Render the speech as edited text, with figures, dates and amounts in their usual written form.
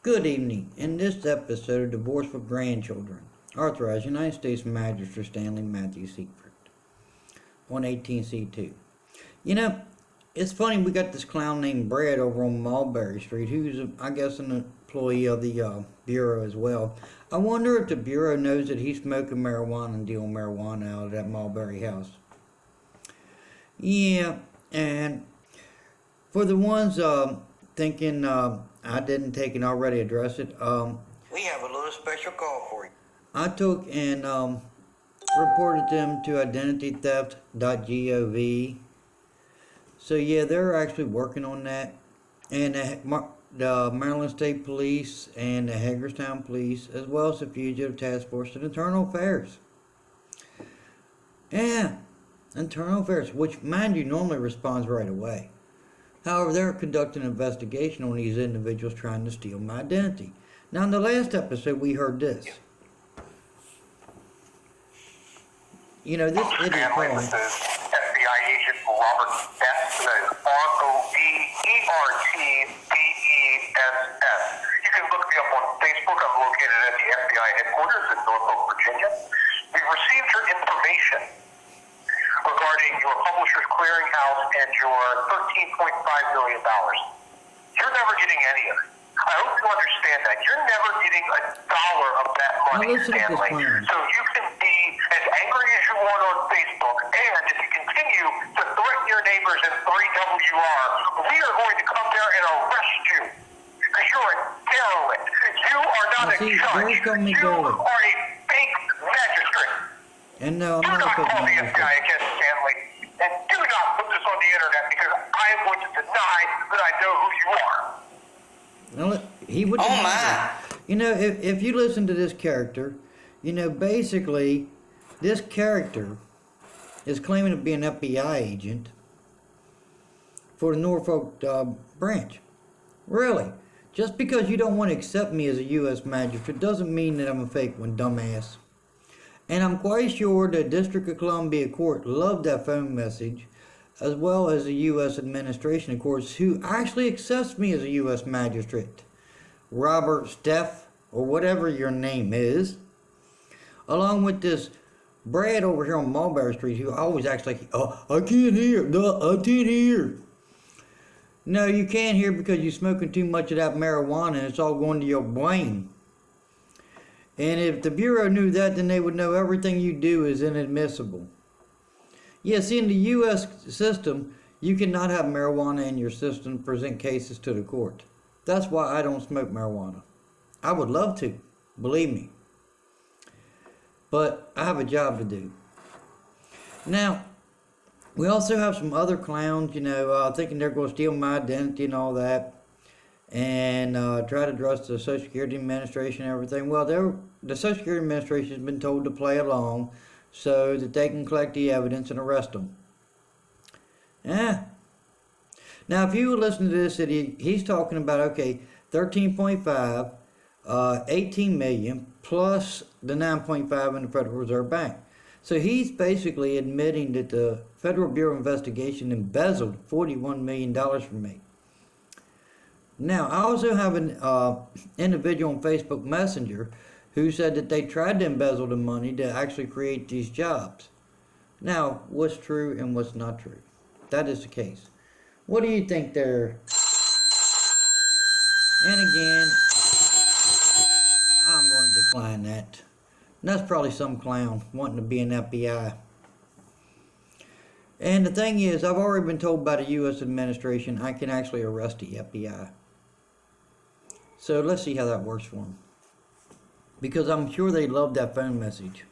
Good evening. In this episode of Divorce for Grandchildren, Authorized United States Magistrate Stanley Matthew Seifert on 18C2. You know, it's funny, we got this clown named Brad over on Mulberry Street, who's, I guess, an employee of the Bureau as well. I wonder if the Bureau knows that he's smoking marijuana and dealing marijuana out of that Mulberry house. Yeah, and for the ones thinking I didn't take and already address it, we have a little special call for you. I took and reported them to identitytheft.gov. So yeah, they're actually working on that. And the Maryland State Police and the Hagerstown Police, as well as the Fugitive Task Force and Internal Affairs. Yeah, Internal Affairs, which, mind you, normally responds right away. However, they're conducting an investigation on these individuals trying to steal my identity. Now, in the last episode, we heard this. You know, this idiot Stanley, called. this is FBI agent Robert Bess. That is ROBERTBESS. You can look me up on Facebook. I'm located at the FBI headquarters in Norfolk, Virginia. We received your information regarding your Publishers Clearinghouse and your $13.5 million. You're never getting any of it. I hope you understand that. You're never getting a dollar of that money, Stanley. So you can be as angry as you want on Facebook, and if you continue to threaten your neighbors in 3WR, we are going to come there and arrest you. Because you're a derelict. You are not a judge. You are a fake magistrate. And no, I'm do not not call the FBI again, Stanley. And do not put this on the internet, because I am going to deny that I know who you are. No, he would. Oh my! You know, if you listen to this character, you know, basically, this character is claiming to be an FBI agent for the Norfolk branch. Really? Just because you don't want to accept me as a U.S. magistrate doesn't mean that I'm a fake one, dumbass. And I'm quite sure the District of Columbia Court loved that phone message, as well as the U.S. administration, of course, who actually accepts me as a U.S. magistrate. Robert Steph, or whatever your name is, along with this Brad over here on Mulberry Street, who always acts like, oh, I can't hear, I can't hear. No, you can't hear because you're smoking too much of that marijuana and it's all going to your brain. And if the Bureau knew that, then they would know everything you do is inadmissible. Yes, in the U.S. system, you cannot have marijuana in your system to present cases to the court. That's why I don't smoke marijuana. I would love to, believe me. But I have a job to do. Now, we also have some other clowns, you know, thinking they're going to steal my identity and all that. And try to address the Social Security Administration and everything. Well, the Social Security Administration has been told to play along so that they can collect the evidence and arrest them. Yeah. Now, if you listen to this, he's talking about, okay, 13.5, 18 million, plus the 9.5 in the Federal Reserve Bank. So he's basically admitting that the Federal Bureau of Investigation embezzled $41 million from me. Now, I also have an individual on Facebook Messenger who said that they tried to embezzle the money to actually create these jobs. Now, what's true and what's not true? That is the case. What do you think there? And again, I'm going to decline that. And that's probably some clown wanting to be an FBI. And the thing is, I've already been told by the U.S. administration I can actually arrest the FBI. So let's see how that works for them. Because I'm sure they love that phone message.